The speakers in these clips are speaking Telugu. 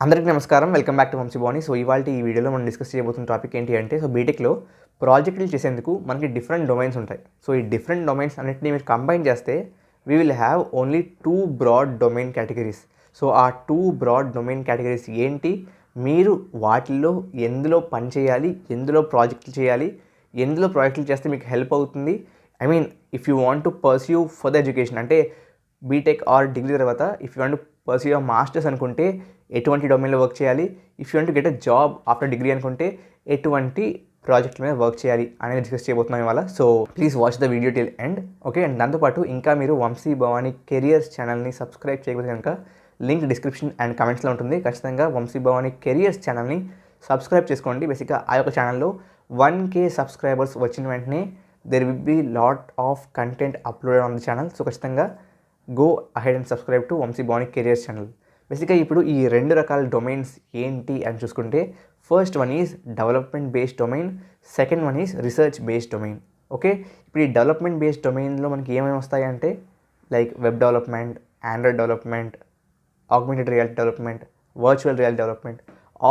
అందరికీ నమస్కారం. Welcome back to Vamsi Bhavani. So ఇవాల్టి ఈ వీడియోలో మనం డిస్కస్ చేయబోతున్న టాపిక్ ఏంటి అంటే, బీటెక్‌లో ప్రాజెక్టులు చేసేందుకు మనకి డిఫరెంట్ డొమైన్స్ ఉంటాయి. సో ఈ డిఫరెంట్ డొమైన్స్ అన్నిటిని మీరు కంబైన్ చేస్తే we will have only 2 broad domain categories. So ఆ 2 బ్రాడ్ డొమైన్ కేటగిరీస్ ఏంటి, మీరు వాటిల్లో ఎందులో పని చేయాలి, ఎందులో ప్రాజెక్టులు చేయాలి, ఎందులో ప్రాజెక్టులు చేస్తే మీకు హెల్ప్ అవుతుంది. I mean if you want to pursue further education అంటే బీటెక్ ఆర్ డిగ్రీ తర్వాత if you want to pursue your masters అనుకుంటే ఎటువంటి డొమైన్లో వర్క్ చేయాలి, if you want to get a job after degree అనుకుంటే ఎటువంటి ప్రాజెక్ట్ మీద వర్క్ చేయాలి అనేది డిస్కస్ చేయబోతున్నాం ఇవాళ. So please watch the video till end. Okay, and దాంతోపాటు ఇంకా మీరు వంశీ భవాని కెరియర్స్ ఛానల్ని సబ్స్క్రైబ్ చేయకపోతే కనుక లింక్ డిస్క్రిప్షన్ అండ్ కమెంట్స్లో ఉంటుంది. ఖచ్చితంగా వంశీ భవాని కెరియర్స్ ఛానల్ని సబ్స్క్రైబ్ చేసుకోండి. బేసిక్గా ఆ యొక్క ఛానల్లో 1K సబ్స్క్రైబర్స్ వచ్చిన వెంటనే there will be lot of content uploaded on the channel. So ఖచ్చితంగా go ahead and subscribe to Vamsi Bhavani careers channel. బేసిక్గా ఇప్పుడు ఈ 2 రకాల డొమైన్స్ ఏంటి అని చూసుకుంటే, first one is development based domain, second one is research based domain. Okay, ఇప్పుడు ఈ డెవలప్మెంట్ బేస్డ్ డొమైన్లో మనకి ఏమేమి వస్తాయి అంటే like web development, Android development, augmented reality development, virtual reality development,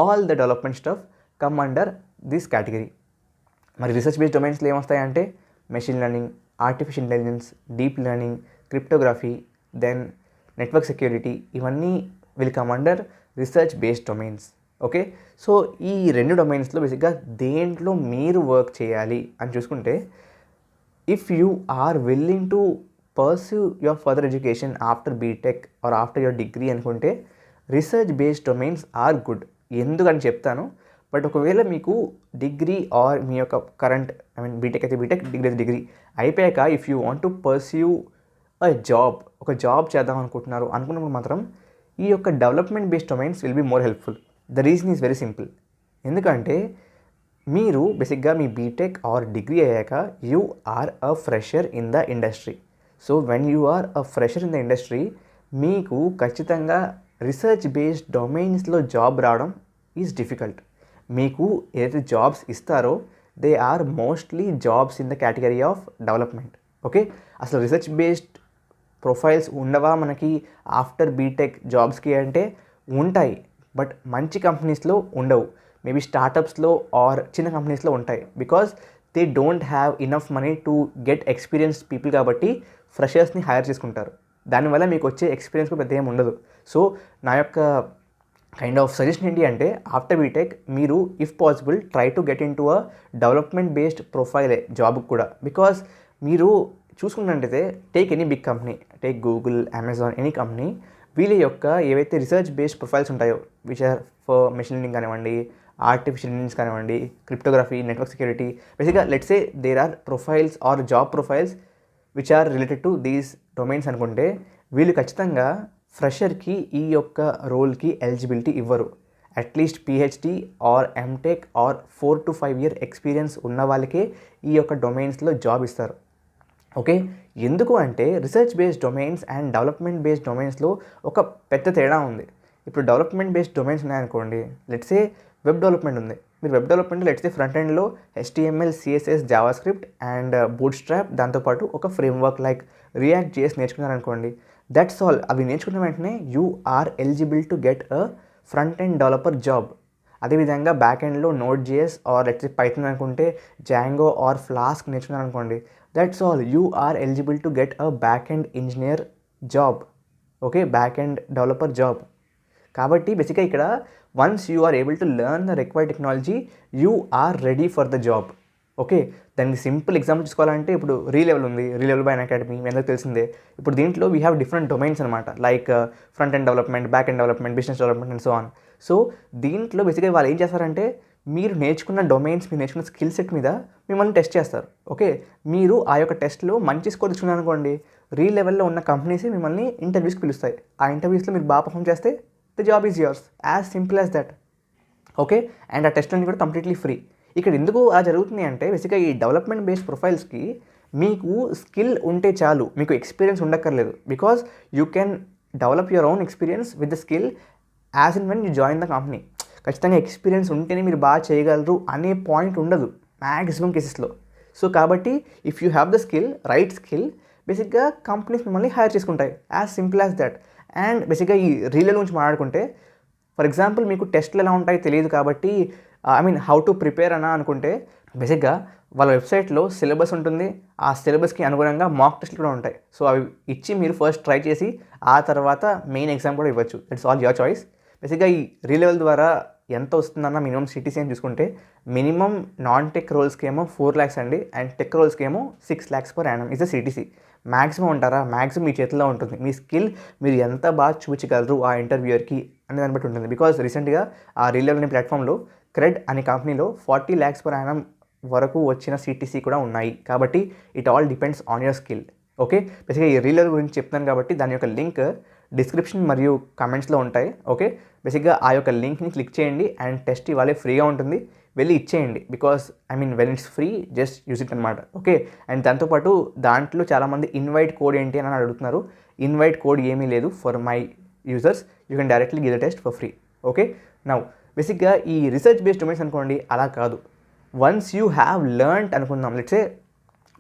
all the development stuff come under this category. మరి రీసెర్చ్ బేస్డ్ డొమైన్స్లో ఏమొస్తాయంటే machine learning, artificial intelligence, deep learning, cryptography, then network security, ఇవన్నీ will come under research based domains. Okay, so ఈ 2 డొమైన్స్లో బేసిక్గా దేంట్లో మీరు వర్క్ చేయాలి అని చూసుకుంటే, if you are willing to pursue your further education after BTech or after your degree అనుకుంటే research based domains are good. ఎందుకని చెప్తాను. బట్ ఒకవేళ మీకు డిగ్రీ ఆర్ మీ యొక్క కరెంట్ బీటెక్ అయితే బీటెక్, డిగ్రీ అయితే డిగ్రీ అయిపోయాక if you want to pursue ఒక జాబ్ చేద్దాం అనుకున్నప్పుడు మాత్రం ఈ యొక్క development based domains will be more helpful. The reason is very simple. ఎందుకంటే మీరు బేసిక్గా మీ బీటెక్ ఆర్ డిగ్రీ అయ్యాక you are a fresher in the industry. So when you are a fresher in the industry మీకు ఖచ్చితంగా రీసెర్చ్ బేస్డ్ డొమైన్స్లో జాబ్ రావడం ఈజ్ డిఫికల్ట్. మీకు ఏదైతే జాబ్స్ ఇస్తారో they are mostly jobs in the category of development. Okay, అసలు రీసెర్చ్ బేస్డ్ ప్రొఫైల్స్ ఉండవా మనకి ఆఫ్టర్ బీటెక్ జాబ్స్కి అంటే ఉంటాయి, బట్ మంచి కంపెనీస్లో ఉండవు. మేబీ స్టార్టప్స్లో ఆర్ చిన్న కంపెనీస్లో ఉంటాయి. Because they don't have enough money to get experienced people కాబట్టి ఫ్రెషర్స్ని హైర్ చేసుకుంటారు. దానివల్ల మీకు వచ్చే ఎక్స్పీరియన్స్ కూడా పెద్ద ఏమి ఉండదు. సో నా యొక్క కైండ్ ఆఫ్ సజెషన్ ఏంటి అంటే ఆఫ్టర్ బీటెక్ మీరు if possible try to get in to a development based ప్రొఫైలే జాబ్కి కూడా. బికాస్ మీరు చూసుకున్నట్టయితే take any big company, take Google, Amazon, any company, వీళ్ళ యొక్క ఏవైతే రీసెర్చ్ బేస్డ్ ప్రొఫైల్స్ ఉంటాయో which are for machine learning కానివ్వండి, ఆర్టిఫిషియల్ ఇంటెలిజెన్స్ కానివ్వండి, క్రిప్టోగ్రఫీ, నెట్వర్క్ సెక్యూరిటీ, బేసిక్గా let's say there are profiles or job profiles which are related to these domains అనుకుంటే వీళ్ళు ఖచ్చితంగా ఫ్రెషర్కి ఈ యొక్క రోల్కి ఎలిజిబిలిటీ ఇవ్వరు. At least PhD or m tech or 4 to 5 year experience ఉన్న వాళ్ళకే ఈ యొక్క డొమైన్స్లో జాబ్ ఇస్తారు. ఓకే, ఎందుకు అంటే research based domains and development based డొమైన్స్లో ఒక పెద్ద తేడా ఉంది. ఇప్పుడు డెవలప్మెంట్ బేస్డ్ డొమైన్స్ ఉన్నాయనుకోండి, లెట్సే వెబ్ డెవలప్మెంట్ ఉంది. మీరు వెబ్ డెవలప్మెంట్ లెట్సే ఫ్రంట్ ఎండ్లో HTML, CSS, JavaScript and Bootstrap, దాంతోపాటు ఒక ఫ్రేమ్వర్క్ లైక్ రియాక్ట్ JS నేర్చుకున్నారనుకోండి, దట్స్ ఆల్. అవి నేర్చుకున్న వెంటనే you are eligible to get a front end developer job. అదేవిధంగా బ్యాక్ ఎండ్లో Node.js ఆర్ లెట్స్ పైథాన్ అనుకుంటే జాంగో ఆర్ ఫ్లాస్క్ నేర్చుకున్నారనుకోండి, that's all. You are eligible to get a back end engineer job. Okay, back end developer job. కాబట్టి బేసిక్గా ఇక్కడ once you are able to learn the required technology you are ready for the job. Okay, దానికి సింపుల్ ఎగ్జాంపుల్ తీసుకోవాలంటే ఇప్పుడు రీలెవెల్ ఉంది, రీలెవెల్ బై అకాడమీ, మీ అందరికీ తెలిసిందే. ఇప్పుడు దీంట్లో వీ హ్యావ్ డిఫరెంట్ డొమైన్స్ అనమాట, like front end development, back end development, business development and so on. So దీంట్లో బేసిక్గా వాళ్ళు ఏం చేస్తారంటే మీరు నేర్చుకున్న డొమైన్స్, మీరు నేర్చుకున్న స్కిల్ సెట్ మీద మిమ్మల్ని టెస్ట్ చేస్తారు. ఓకే, మీరు ఆ యొక్క టెస్ట్లో మంచి స్కోర్ తెచ్చుకున్నారనుకోండి, రీలెవెల్లో ఉన్న కంపెనీస్ మిమ్మల్ని ఇంటర్వ్యూస్కి పిలుస్తాయి. ఆ ఇంటర్వ్యూస్లో మీరు బాగా పర్ఫామ్ చేస్తే the job is yours, as simple as that. Okay, and ఆ టెస్ట్ అన్ని కూడా కంప్లీట్లీ ఫ్రీ. ఇక్కడ ఎందుకు అలా జరుగుతుంది అంటే బేసిక్గా ఈ డెవలప్మెంట్ బేస్డ్ ప్రొఫైల్స్కి మీకు స్కిల్ ఉంటే చాలు, మీకు ఎక్స్పీరియన్స్ ఉండక్కర్లేదు. Because you can develop your own experience with the skill as in when you join the company. ఖచ్చితంగా ఎక్స్పీరియన్స్ ఉంటేనే మీరు బాగా చేయగలరు అనే పాయింట్ ఉండదు మ్యాక్సిమం కేసెస్లో. సో కాబట్టి if you have the skill, right skill, బేసిక్గా కంపెనీస్ మిమ్మల్ని హైర్ చేసుకుంటాయి, as simple as that. And బేసిక్గా ఈ రీలెవెల్ గురించి మాట్లాడుకుంటే ఫర్ ఎగ్జాంపుల్ మీకు టెస్ట్లు ఎలా ఉంటాయో తెలియదు కాబట్టి హౌ టు ప్రిపేర్ అనా అనుకుంటే బేసిక్గా వాళ్ళ వెబ్సైట్లో సిలబస్ ఉంటుంది, ఆ సిలబస్కి అనుగుణంగా మాక్ టెస్ట్లు కూడా ఉంటాయి. సో అవి ఇచ్చి మీరు ఫస్ట్ ట్రై చేసి ఆ తర్వాత మెయిన్ ఎగ్జామ్ కూడా ఇవ్వచ్చు. It's all your choice. బేసిక్గా ఈ రీలెవెల్ ద్వారా ఎంత వస్తుందన్న మినిమం సిటీసీ అని చూసుకుంటే మినిమం నాన్ టెక్ రోల్స్కి ఏమో 4 lakhs అండి, అండ్ టెక్ రోల్స్కి ఏమో 6 lakhs per annum is the CTC. Maximum ఉంటారా, మ్యాక్సిమం మీ చేతిలో ఉంటుంది. మీ స్కిల్ మీరు ఎంత బాగా చూపించగలరు ఆ ఇంటర్వ్యూయర్కి అనే దాన్ని బట్టి ఉంటుంది. బికాజ్ రీసెంట్గా ఆ రీలెవెల్ అనే ప్లాట్ఫామ్లో క్రెడ్ అనే కంపెనీలో 40 lakhs per annum వరకు వచ్చిన సిటీసీ కూడా ఉన్నాయి. కాబట్టి it all depends on your skill. Okay, బేసిక్గా ఈ రీలెవెల్ గురించి చెప్తాను కాబట్టి దాని యొక్క లింక్ డిస్క్రిప్షన్ మరియు కమెంట్స్లో ఉంటాయి. ఓకే, బేసిక్గా ఆ యొక్క లింక్ని క్లిక్ చేయండి అండ్ టెస్ట్ ఇవాళ ఫ్రీగా ఉంటుంది, వెళ్ళి ఇచ్చేయండి. Because when it's free just use it అనమాట. ఓకే, అండ్ దాంతోపాటు దాంట్లో చాలామంది ఇన్వైట్ కోడ్ ఏంటి అని అడుగుతున్నారు. ఇన్వైట్ కోడ్ ఏమీ లేదు for my users. You can directly give the test for free. Okay, now బేసిక్గా ఈ రీసెర్చ్ బేస్డ్ డొమైన్స్ అనుకోండి, అలా కాదు. వన్స్ యూ హ్యావ్ లెర్న్డ్ అనుకుందాం, లెట్స్ సే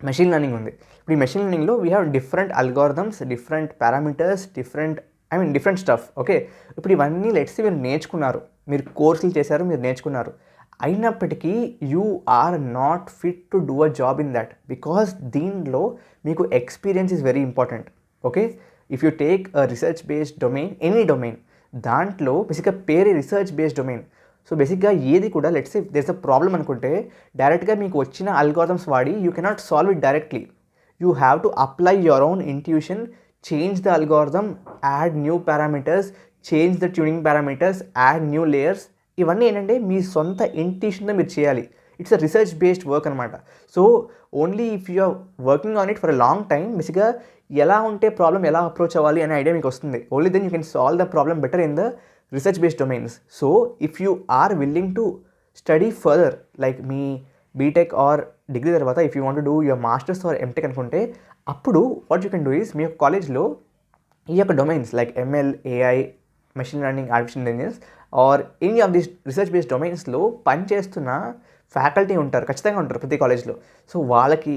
మెషిన్ లెర్నింగ్ ఉంది. ఇప్పుడు ఈ మెషిన్ లెర్నింగ్లో we have different algorithms, different parameters, different stuff. Okay, ఇప్పుడు ఇవన్నీ లెట్స్ మీరు నేర్చుకున్నారు, మీరు కోర్సులు చేశారు, మీరు నేర్చుకున్నారు. అయినప్పటికీ you are not fit to do a job in that, because దీనిలో మీకు experience is very important. Okay, if you take a research based domain, any domain, దాంట్లో బేసిక్గా పేరే రీసెర్చ్ బేస్డ్ డొమైన్. సో బేసిక్గా ఏది కూడా let's say there's a problem అనుకుంటే డైరెక్ట్గా మీకు వచ్చిన అల్గారిథమ్స్ వాడి you cannot solve it directly. You have to apply your own intuition, change the algorithm, add new parameters, change the tuning parameters, add new layers. ఇవన్నీ ఏంటంటే మీ సొంత ఇంట్యూషన్తో మీరు చేయాలి. It's a research based work అనమాట. So only if you are working on it for a long time, బేసిక్గా ఎలా ఉంటే ప్రాబ్లమ్ ఎలా అప్రోచ్ అవ్వాలి అనే ఐడియా మీకు వస్తుంది. Only then you can solve the problem better in the research based domains. So if you are willing to study further, like మీ బీటెక్ ఆర్ డిగ్రీ తర్వాత if you want to do your masters or MTech అనుకుంటే, అప్పుడు what you can do is మీ యొక్క కాలేజ్లో ఈ యొక్క domains like ML, AI, machine learning, artificial intelligence or any of these research based డొమైన్స్లో పనిచేస్తున్న ఫ్యాకల్టీ ఉంటారు, ఖచ్చితంగా ఉంటారు ప్రతి కాలేజ్లో. సో వాళ్ళకి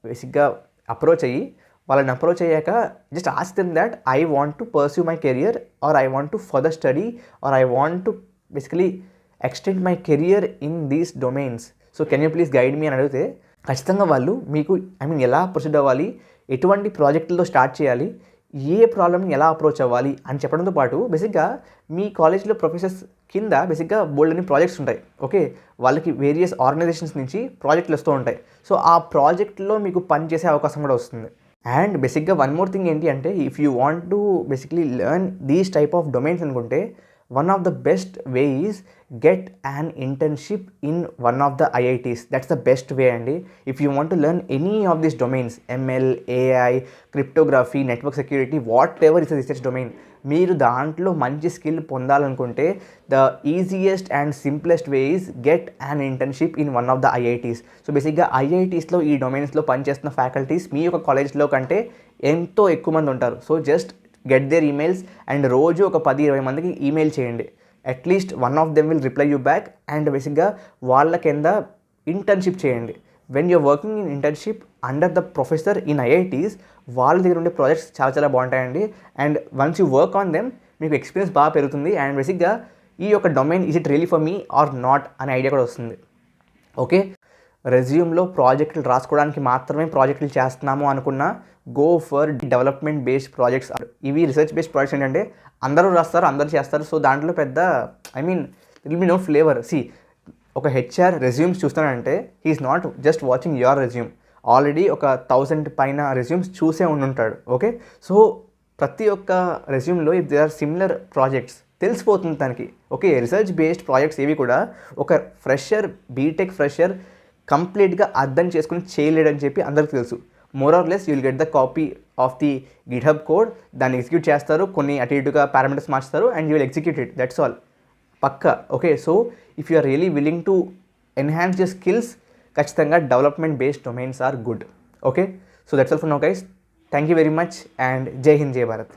బేసిక్గా అప్రోచ్ అయ్యి, వాళ్ళని అప్రోచ్ అయ్యాక just ask them that I want to pursue my career or I want to further study or I want to basically extend my career in these domains. So can you please guide me అని అడిగితే ఖచ్చితంగా వాళ్ళు మీకు ఎలా ప్రొసీడ్ అవ్వాలి, ఎటువంటి ప్రాజెక్టులతో స్టార్ట్ చేయాలి, ఏ ప్రాబ్లమ్ని ఎలా అప్రోచ్ అవ్వాలి అని చెప్పడంతో పాటు బేసిక్గా మీ కాలేజ్లో ప్రొఫెసర్స్ కింద బేసిక్గా బోల్డ్ అని ప్రాజెక్ట్స్ ఉంటాయి. ఓకే, వాళ్ళకి వేరియస్ ఆర్గనైజేషన్స్ నుంచి ప్రాజెక్టులు వస్తూ ఉంటాయి. సో ఆ ప్రాజెక్ట్లో మీకు పని చేసే అవకాశం కూడా వస్తుంది. అండ్ బేసిక్గా వన్ మోర్ థింగ్ ఏంటి అంటే, if you want to basically learn these type of domains అనుకుంటే one of the best way is get an internship in one of the IITs. That's the best way అండి. If you want to learn any of these domains, ML, AI, cryptography, network security, whatever is the research domain, మీరు దాంట్లో మంచి స్కిల్ పొందాలనుకుంటే the easiest and simplest way is get an internship in one of the IITs. So బేసిక్గా ఐఐటీస్లో ఈ డొమైన్స్లో పనిచేస్తున్న ఫ్యాకల్టీస్ మీ యొక్క కాలేజ్లో కంటే ఎంతో ఎక్కువ మంది ఉంటారు. So just get their emails and రోజు ఒక 10-20 మందికి ఈమెయిల్ చేయండి. At least one of them will reply you back and బేసిక్గా వాళ్ళ కింద ఇంటర్న్షిప్ చేయండి. When your working in internship under the professor in IITs, వాళ్ళ దగ్గర ఉండే ప్రాజెక్ట్స్ చాలా చాలా బాగుంటాయండి. And once you work on them మీకు ఎక్స్పీరియన్స్ బాగా పెరుగుతుంది. అండ్ బేసిక్గా ఈ యొక్క domain is it really for me or not అనే ఐడియా కూడా వస్తుంది. ఓకే, రెజ్యూమ్లో ప్రాజెక్టులు రాసుకోవడానికి మాత్రమే ప్రాజెక్టులు చేస్తున్నాము అనుకున్న go for development based projects. ఇవి రీసెర్చ్ బేస్డ్ ప్రాజెక్ట్స్ ఏంటంటే అందరూ రాస్తారు, అందరూ చేస్తారు. సో దాంట్లో పెద్ద విల్ బి నో ఫ్లేవర్. ఒక హెచ్ఆర్ రెజ్యూమ్స్ చూస్తానంటే he is not just watching your resume, already ఒక 1000 పైన రెజ్యూమ్స్ చూసే ఉండుంటాడు. ఓకే, సో ప్రతి ఒక్క రెజ్యూమ్లో if they are similar projects తెలిసిపోతుంది తనకి. ఓకే, రీసెర్చ్ బేస్డ్ ప్రాజెక్ట్స్ ఏవి కూడా ఒక ఫ్రెషర్, బీటెక్ ఫ్రెషర్ కంప్లీట్గా అర్థం చేసుకుని చేయలేడని చెప్పి అందరికీ తెలుసు. More or less you will get the copy of the GitHub code, దాన్ని ఎగ్జిక్యూట్ చేస్తారు, కొన్ని అటు ఇటుగా పారామీటర్స్ మార్చుతారు and you will execute it, that's all. పక్కా. Okay, so if you are really willing to enhance your skills, ఖచ్చితంగా development based domains are good. Okay, so that's all for now guys. Thank you very much and జై హింద్, జై భారత్.